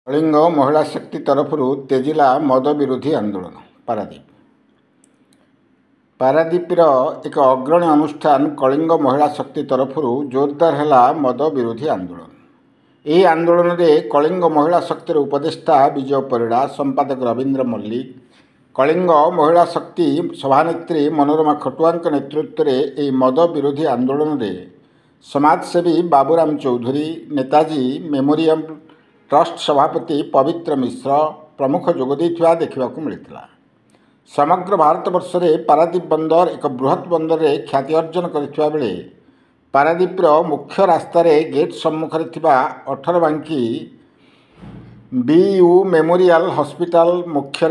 कलिंग महिला शक्ति तरफ तेजिला मद विरोधी आंदोलन। पारादीप एक अग्रणी अनुष्ठान कलिंग महिला शक्ति तरफ जोरदार है मद विरोधी आंदोलन। यह आंदोलन में कलिंग महिला शक्तिर उपदेष्टा विजय परिड़ा, संपादक रवींद्र मल्लिक, कलिंग महिला शक्ति सभानेत्री मनोरमा खटुआ नेतृत्व में यह मद विरोधी आंदोलन में समाजसेवी बाबूराम चौधरी, नेताजी मेमोरियल ट्रस्ट सभापति पवित्र मिश्र प्रमुख जोगदे देखा मिलता। समग्र भारतवर्ष में पारादीप बंदर एक बृहत बंदर में ख्याति अर्जन करथिबा बेले पारादीपर मुख्य रास्तार गेट सम्मुखें 18 बांकी बीयू मेमोरियल हॉस्पिटल मुख्य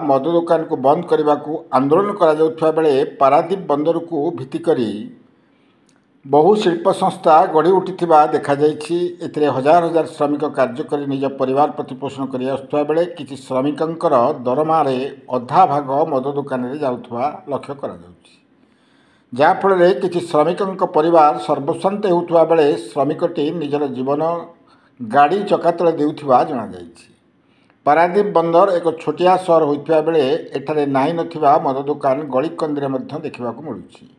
मद दुकान को बंद करने को आंदोलन करा बेले पारादीप बंदर को भित्ति करी बहु शिल्प संस्था गढ़ी उठी देखा जाइए। हजार हजार श्रमिक कार्य कर निज परिवार प्रतिपोषण कर आसुवा बेले किसी श्रमिकंकर दरमार अधा भाग मद दुकान में जाउथबा लक्ष्य करा जाउछि, जाफल किसी श्रमिकंक परिवार सर्वशांत होउथबा बेले श्रमिकटी निजर जीवन गाड़ी चकातले देउथिबा जणा जाइछि। पारादीप बंदर एक छोटिया सहर होइथिबा बेले एठारे नाही नथिबा मद दुकान गली कंदरे मध्य देखिबाकू मिलुछि।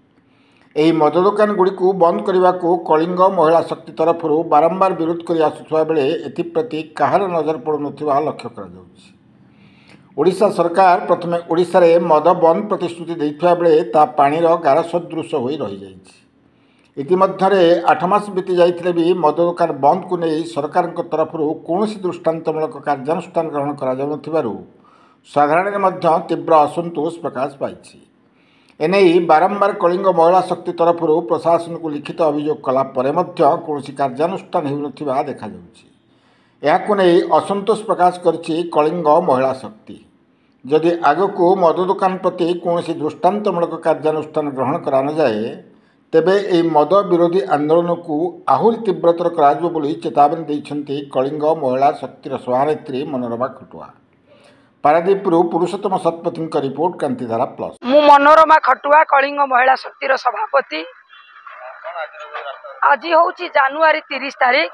यही मद दुकान गुड़ी को बंद करने को कलिंग महिला शक्ति तरफ बारंबार विरोध कर आसुवा बेले एप्रति कहार नजर पड़ू ना लक्ष्य कर सरकार प्रथमे ओडिशा रे मद बंद प्रतिश्रुति देइथिबा बेले ता पानीर गार सदृश हो रही जाइछि। इतिमध्यरे 8 मास बीती जाइथिले भी मद दुकान बंद को नहीं सरकार तरफ कौन दृष्टांतमूलक कार्यानुष्ठान ग्रहण करा जाउनथिबारु साधारण मध्य तीव्र असंतोष प्रकाश पाइछि। एने बारंबार कलिंग महिला शक्ति तरफ प्रशासन को लिखित अभियोग कलापर कौन कार्यानुष्ठान हो देखा नहीं असंतोष प्रकाश करछि कलिंग महिला शक्ति। जदि आगक मद दुकान प्रति कौन दृष्टांतमूलक कार्यानुष्ठान ग्रहण करा न जाए तेबे यह मद विरोधी आंदोलन को आहुरी तीव्रतर कर चेतावनी देइछन्ति कलिंग महिला शक्तिर सभानेत्री मनोरमा खटुआ। पारादीपरू पुरुषोत्तम शतपथी रिपोर्ट कांतिधारा प्लस। मु मनोरमा खटुआ कलिंग महिला शक्तिर सभापति। आज हूँ जानुआरी 30 तारीख,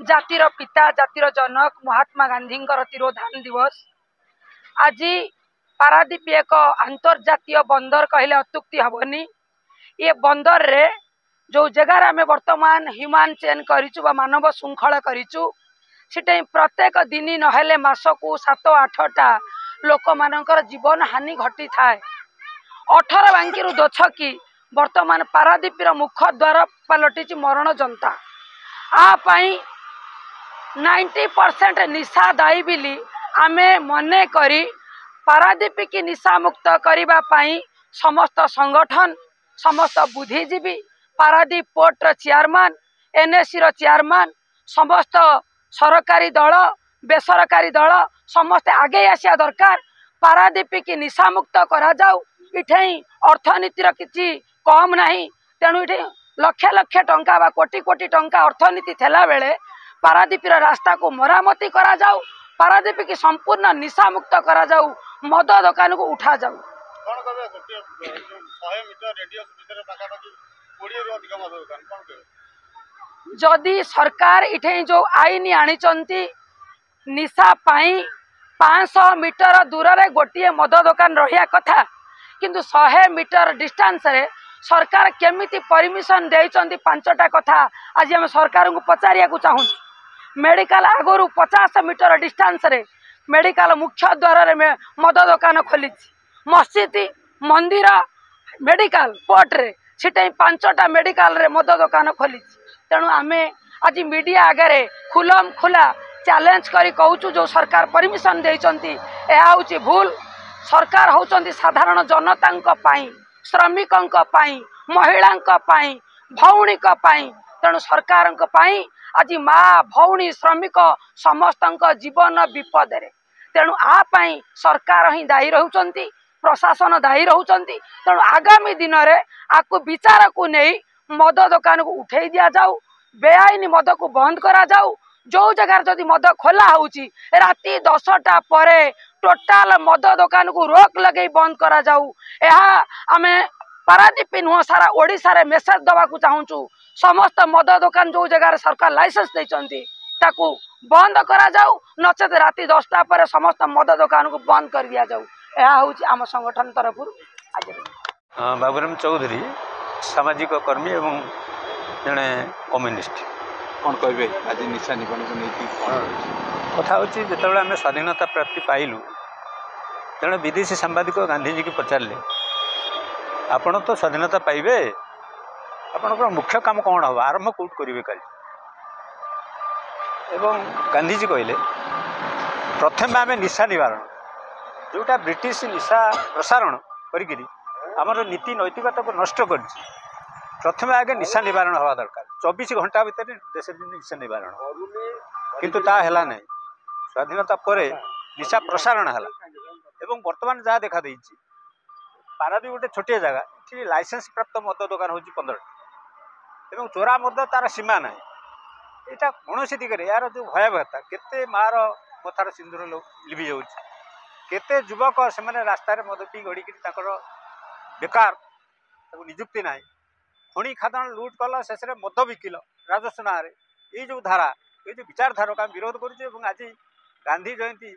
जातिर पिता जातिर जनक महात्मा गांधी तिरोधान दिवस। आज पारादीप एक अंतर्जातीय बंदर कहले अत्युक्ति हेनी। ये बंदर रे जो जगार आम वर्तमान ह्यूमान चेन करिचु मानव श्रृंखला करिचु सेटा प्रत्येक दिन नहेले मासकू 7-8टा लोक मानकर जीवन हानि घटी थाए। 18 बांकी दोछकी वर्तमान पारादीपर मुख द्वार पलटि मरण जनता। आपाई 90% निशा दायी बिली आमे मने करी पारादीप की निशा मुक्त करने समस्त संगठन समस्त बुद्धिजीवी Paradip port chairman NSC chairman समस्त सरकारी दल बेसरकारी दल समस्ते आगे आसिया दरकार। पारादीप की निशा मुक्त करा जाऊ। इठे अर्थनीतिर किसी कम नहीं, तेणु ये लक्ष लक्ष टंका बा कोटी कोटी टंका अर्थनीति थेला बेले पारादीपर रास्ता को मरामती करा जाऊ। पारादीप की संपूर्ण निशा मुक्त करा जाऊ। मद दुकान को उठा जाऊ। जदि सरकार इठे जो आईन आनी निशा पाई 500 मीटर दूर रे गोटे मद दुकान रहा कथा, किंतु 100 मीटर डिस्टेंस रे सरकार केमिति परमिशन देइचंती 5टा कथा आज हम सरकार को पचारिया को चाहूँ। मेडिकल आगुरी 50 मीटर डिस्टेंस रे मेडिकल मुख्य द्वार रे मद दुकान खोली। मस्जिद मंदिर मेडिकल पोर्ट रे सेटा 5टा मेडिकल रे मद दुकान खोली। तेणु आमे आज मीडिया आगे खुलम खुला चैलेंज करी कहूँ जो सरकार परमिशन देइचंती यह हूँ भूल। सरकार होचंती साधारण जनता श्रमिकों महिला भौणी। तेणु सरकार आज माँ भौणी श्रमिक समस्त जीवन विपद रे। तेणु आपाई सरकार ही दायी रहउचंती, प्रशासन दायी रहउचंती। तेणु आगामी दिन में आपको विचार को नहीं मद दुकान को उठे दिया जाऊ। बेआईन मद को बंद करा जाऊ। जो जगार जदि मद खोला होउची राति 10टा परे टोटाल मद दुकान को रोक लगे बंद करा जाऊ। यह आमे पारादीप नुह सारा ओडिशा रे मेसेज दवा को चाहूँ। समस्त मद दुकान जो जगार सरकार लाइसेंस देइचंती ताकू बंद करा जाऊ नचेत राति 10टा पर समस्त मद दुकान को बंद कर दिया जाऊ। यह हूँ आम संगठन तरफ आज बाबूराम चौधरी सामाजिक कर्मी एवं जड़े कम्युनिस्ट कौन कहे आज निशा निबंध को नहीं कथा हूँ जो आम स्वाधीनता प्राप्ति पाइलु जड़े विदेशी सांबादिक गांधीजी की पचारे आपण तो स्वाधीनता पाइबे आपणकर मुख्य काम कौन हम आरंभ कौट करेंगे काली एवं गांधीजी कहले प्रथम आम निशा निवारण जोटा ब्रिटिश निशा प्रसारण करी आमर नीति नैतिकता को नष्ट कर प्रथम आगे निशा निवारण हवा दरकार 24 घंटा भितर देश निशा निवारण किंतु ता हैला नहीं स्वाधीनता पर निशा प्रसारण है एवं वर्तमान जहाँ देखा देछि पारादीप गोटे छोटिया जगह ये लाइसेंस प्राप्त मद दुकान हूँ 15 एवं चोरा मद तार सीमा ना यहाँ कौन दिगरे यार जो भयावहता केते मार मथार सिंदूर लिभि जाते युवक से रास्तार मद पी गड़ी बेकार निजुक्ति ना खणी खादान लुट कला शेष मद बिकिल राजस्व ना ये जो धारा ये जो विचारधारा को विरोध करुँ आज गांधी जयंती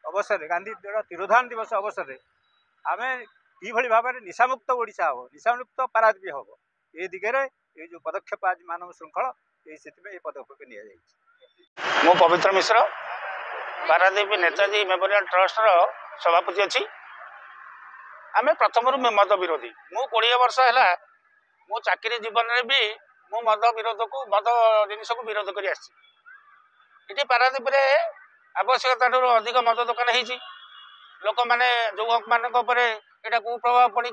अवसर गांधी तिरोधान दिवस अवसर आम कि भाव में निशामुक्त ओडिशा हम निशामुक्त पारादीप हम ये दिगरे ये जो पदक्षेप आज मानव श्रृंखल ये पदक्षेप नि मो पवित्र मिश्र पारादीप नेताजी मेमोरियल ट्रस्ट सभापति अच्छी आम प्रथम मद विरोधी मु 20 वर्ष है मो चाकरी जीवन में भी मु मद विरोध को मद जिनस को विरोध कर ये पारादीप आवश्यकता अधिक मद दुकान हो लोक मैंने युवक मान कुप्रभाव पड़